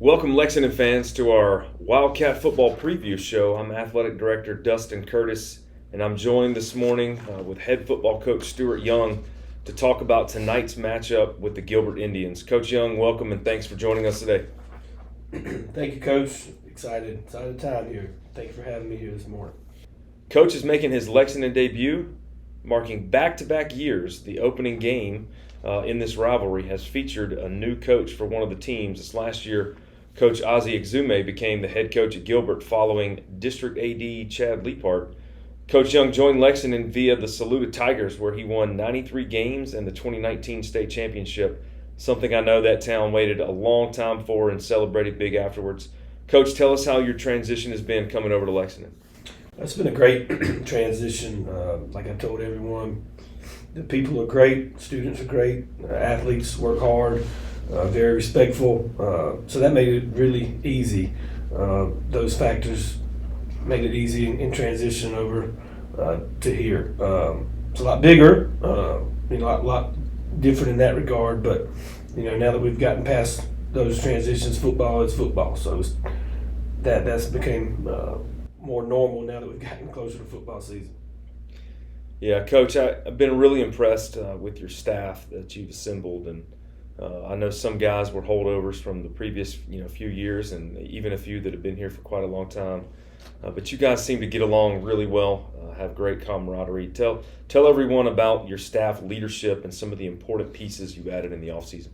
Welcome, Lexington fans, to our Wildcat football preview show. I'm Athletic Director Dustin Curtis, and I'm joined this morning with head football coach Stuart Young to talk about tonight's matchup with the Gilbert Indians. Coach Young, welcome and thanks for joining us today. Thank you, Coach. Excited time here. Thank you for having me here this morning. Coach is making his Lexington debut, marking back-to-back years. The opening game in this rivalry has featured a new coach for one of the teams. This last year, Coach Ozzie Exume became the head coach at Gilbert following District AD Chad Leapart. Coach Young joined Lexington via the Saluda Tigers, where he won 93 games and the 2019 state championship, something I know that town waited a long time for and celebrated big afterwards. Coach, tell us how your transition has been coming over to Lexington. It's been a great transition. Like I told everyone, the people are great, students are great, athletes work hard, very respectful. So that made it really easy. Those factors made it easy in transition over to here. It's a lot bigger, a lot different in that regard. But now that we've gotten past those transitions, football is football. So that's became more normal now that we've gotten closer to football season. Yeah, Coach, I've been really impressed with your staff that you've assembled, and I know some guys were holdovers from the previous few years, and even a few that have been here for quite a long time. But you guys seem to get along really well, have great camaraderie. Tell everyone about your staff leadership and some of the important pieces you added in the offseason.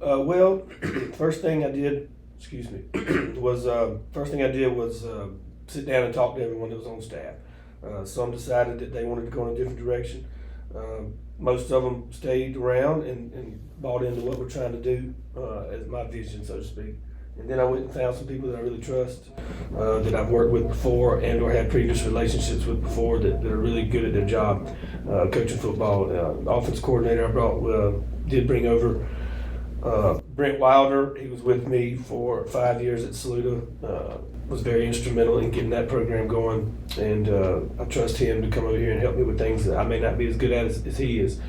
Well, first thing I did was sit down and talk to everyone that was on staff. Some decided that they wanted to go in a different direction. Most of them stayed around and bought into what we're trying to do as my vision, so to speak. And then I went and found some people that I really trust, that I've worked with before and or had previous relationships with before that are really good at their job, coaching football. Offense coordinator I did bring over Brent Wilder. He was with me for 5 years at Saluda. Was very instrumental in getting that program going, and I trust him to come over here and help me with things that I may not be as good at as he is.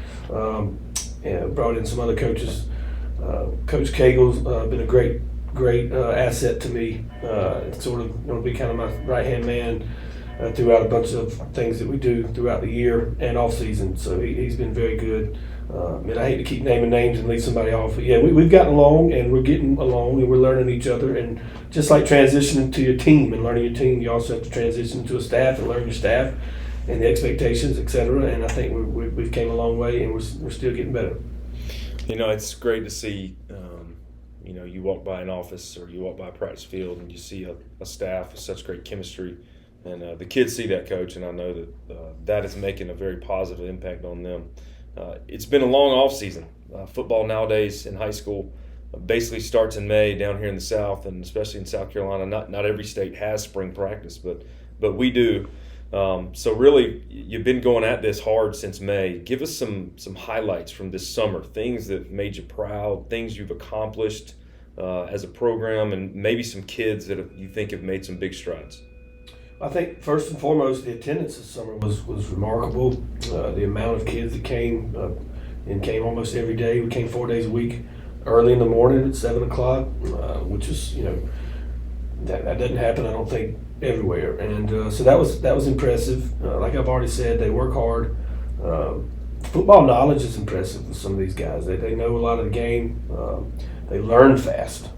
And brought in some other coaches. Coach Cagle's been a great asset to me. Sort of going to be kind of my right-hand man throughout a bunch of things that we do throughout the year and off season. So he's been very good. And I hate to keep naming names and leave somebody off, but yeah, we've gotten along and we're getting along and we're learning each other. And just like transitioning to your team and learning your team, you also have to transition to a staff and learn your staff and the expectations, etc. And I think we've came a long way and we're still getting better. It's great to see. You walk by an office or you walk by a practice field and you see a staff with such great chemistry, and the kids see that, Coach, and I know that that is making a very positive impact on them. It's been a long off season. Football nowadays in high school basically starts in May down here in the South, and especially in South Carolina. Not every state has spring practice, but we do. So really, you've been going at this hard since May. Give us some highlights from this summer, things that made you proud, things you've accomplished as a program, and maybe some kids that you think have made some big strides. I think first and foremost, the attendance this summer was remarkable. The amount of kids that came and came almost every day. We came 4 days a week, early in the morning at 7 o'clock, which is that doesn't happen, I don't think, everywhere. And so that was impressive. Like I've already said, they work hard. Football knowledge is impressive with some of these guys. They know a lot of the game. They learn fast.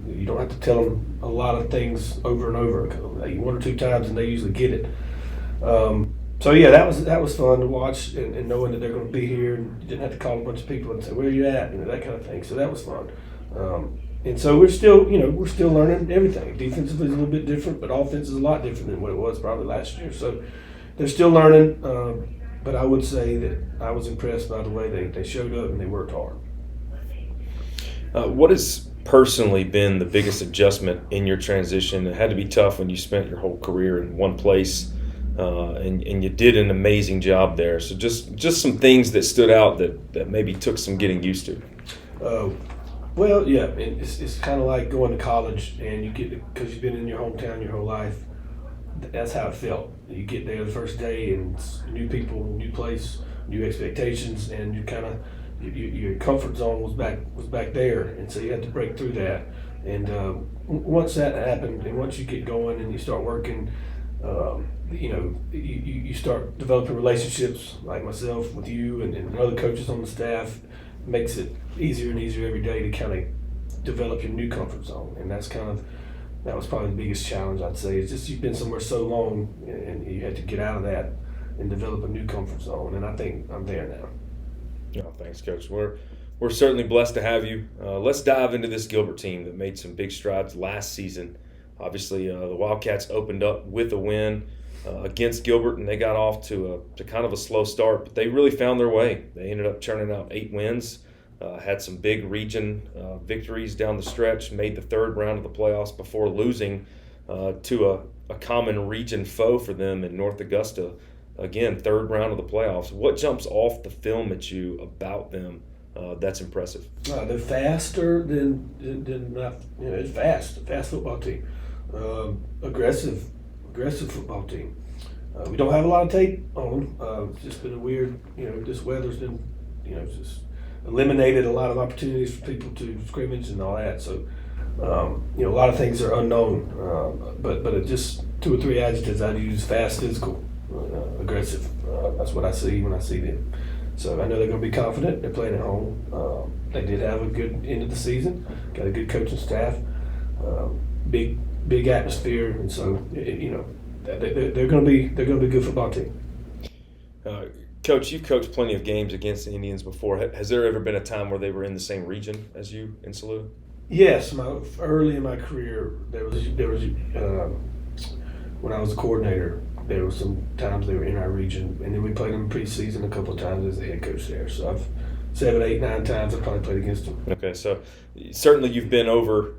You don't have to tell them a lot of things over and over. One or two times, and they usually get it. So yeah, that was fun to watch, and knowing that they're going to be here, and you didn't have to call a bunch of people and say, "Where are you at?" That kind of thing. So that was fun. And so we're still learning everything. Defensively is a little bit different, but offense is a lot different than what it was probably last year. So they're still learning. But I would say that I was impressed by the way they showed up and they worked hard. What has personally been the biggest adjustment in your transition? It had to be tough when you spent your whole career in one place, and you did an amazing job there. So just some things that stood out that maybe took some getting used to. Well, yeah, it's kind of like going to college, and you get, because you've been in your hometown your whole life. That's how it felt. You get there the first day, and it's new people, new place, new expectations, and you kind of your comfort zone was back there, and so you had to break through that. And once that happened, and once you get going and you start working, you start developing relationships like myself with you and other coaches on the staff. It makes it easier and easier every day to kind of develop your new comfort zone. And that was probably the biggest challenge, I'd say. It's just you've been somewhere so long and you had to get out of that and develop a new comfort zone. And I think I'm there now. Oh, thanks, Coach. We're certainly blessed to have you. Let's dive into this Gilbert team that made some big strides last season. Obviously, the Wildcats opened up with a win against Gilbert, and they got off to kind of a slow start, but they really found their way. They ended up churning out 8 wins, had some big region victories down the stretch, made the third round of the playoffs before losing to a common region foe for them in North Augusta. Again, third round of the playoffs. What jumps off the film at you about them that's impressive? They're faster than it's fast football team. Aggressive football team. We don't have a lot of tape on them. It's just been a weird, this weather's been, just eliminated a lot of opportunities for people to scrimmage and all that. So, a lot of things are unknown. But it just 2 or 3 adjectives I'd use: fast, physical, aggressive. That's what I see when I see them. So I know they're going to be confident. They're playing at home. They did have a good end of the season. Got a good coaching staff. Big atmosphere, and so they're going to be a good football team. Coach, you've coached plenty of games against the Indians before. Has there ever been a time where they were in the same region as you in Saluda? Yes, early in my career, there was when I was a coordinator, there were some times they were in our region, and then we played them preseason a couple of times as the head coach there. So I've 7, 8, 9 times I've probably played against them. Okay, so certainly you've been over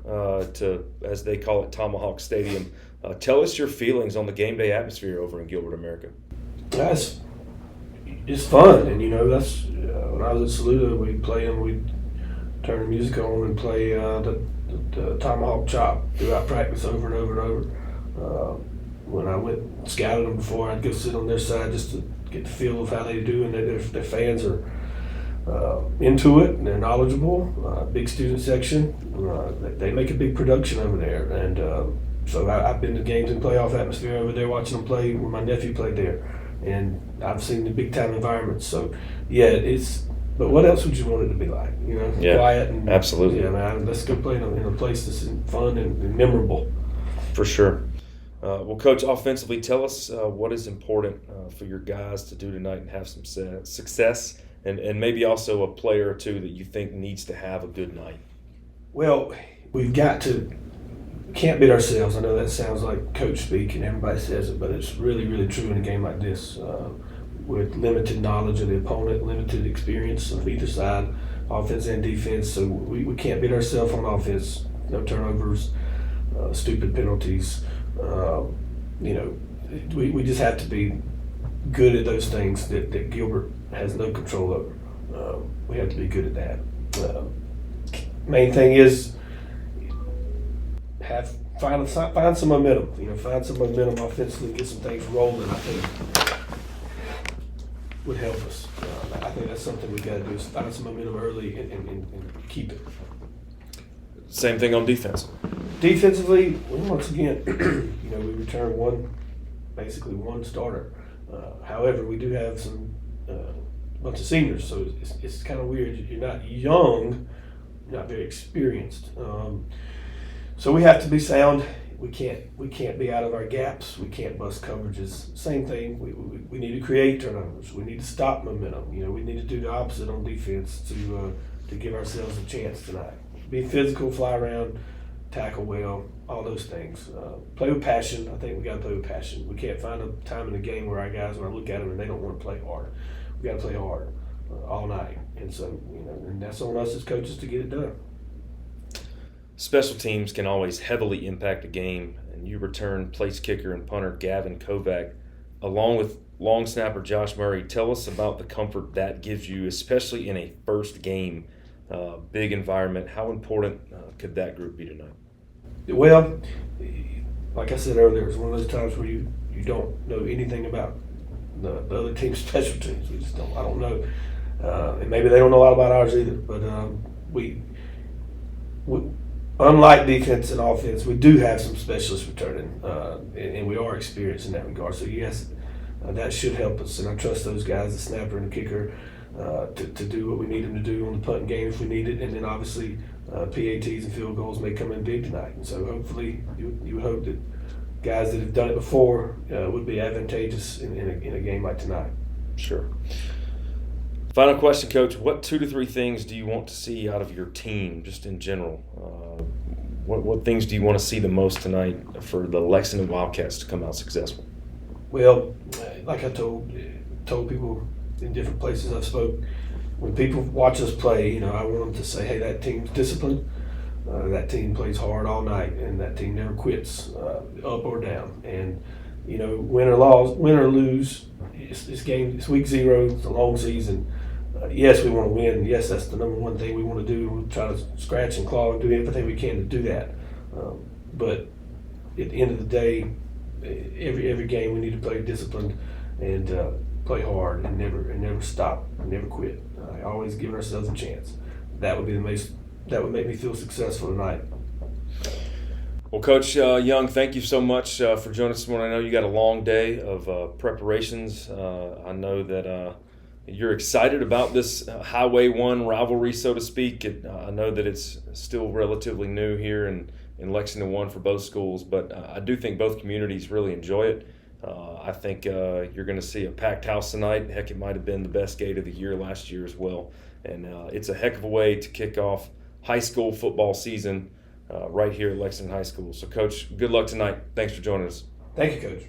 to, as they call it, Tomahawk Stadium. Tell us your feelings on the game day atmosphere over in Gilbert, America. It's fun, and that's when I was at Saluda, we'd play them, we'd turn the music on and play the Tomahawk Chop throughout practice over and over and over. When I went scouted them before, I'd go sit on their side just to get the feel of how they do, and their fans are into it, and they're knowledgeable. Big student section. They make a big production over there, and so I've been to games in playoff atmosphere over there, watching them play when my nephew played there, and I've seen the big time environments. So yeah, but what else would you want it to be like? Yeah, quiet and absolutely. Yeah, man, let's go play in a place that's fun and memorable. For sure. Well, Coach, offensively, tell us what is important for your guys to do tonight and have some success, and maybe also a player or two that you think needs to have a good night. Well, we've can't beat ourselves. I know that sounds like coach speak and everybody says it, but it's really, really true in a game like this. With limited knowledge of the opponent, limited experience of either side, offense and defense, so we can't beat ourselves on offense. No turnovers, stupid penalties. We just have to be good at those things that Gilbert has no control over. We have to be good at that. Main thing is find some momentum. Find some momentum offensively, get some things rolling. I think would help us. I think that's something we got to do: is find some momentum early and keep it. Same thing on defense. Defensively, once again, we return basically one starter. However, we do have some bunch of seniors, so it's kind of weird. You're not young, you're not very experienced. So we have to be sound. We can't be out of our gaps. We can't bust coverages. Same thing. We need to create turnovers. We need to stop momentum. We need to do the opposite on defense to give ourselves a chance tonight. Be physical, fly around, tackle well, all those things. Play with passion. I think we got to play with passion. We can't find a time in the game where our guys, when I look at them and they don't want to play hard. We got to play hard all night. And so, and that's on us as coaches to get it done. Special teams can always heavily impact a game, and you return place kicker and punter Gavin Kovac, along with long snapper Josh Murray. Tell us about the comfort that gives you, especially in a first game, big environment. How important could that group be tonight? Well, like I said earlier, it's one of those times where you don't know anything about the other team's special teams. We just don't. I don't know, and maybe they don't know a lot about ours either. But unlike defense and offense, we do have some specialists returning, and we are experienced in that regard. So yes, that should help us, and I trust those guys, the snapper and the kicker, to do what we need them to do on the punting game if we need it, and then obviously PATs and field goals may come in big tonight. And so hopefully you would hope that guys that have done it before would be advantageous in a game like tonight. Sure. Final question, Coach. What 2 to 3 things do you want to see out of your team, just in general? What things do you want to see the most tonight for the Lexington Wildcats to come out successful? Well, like I told people in different places I've spoke, when people watch us play, I want them to say, hey, that team's disciplined. That team plays hard all night, and that team never quits, up or down. And win or lose, it's week 0. It's a long season. Yes, we want to win. Yes, that's the number one thing we want to do. We'll try to scratch and claw and do everything we can to do that. But at the end of the day, every game we need to play disciplined and play hard and never stop and never quit. Always giving ourselves a chance. That would make me feel successful tonight. Well, Coach Young, thank you so much for joining us this morning. I know you got a long day of preparations. I know that you're excited about this Highway 1 rivalry, so to speak. I know that it's still relatively new here in Lexington 1 for both schools, but I do think both communities really enjoy it. I think you're going to see a packed house tonight. Heck, it might have been the best gate of the year last year as well. And it's a heck of a way to kick off high school football season right here at Lexington High School. So, Coach, good luck tonight. Thanks for joining us. Thank you, Coach.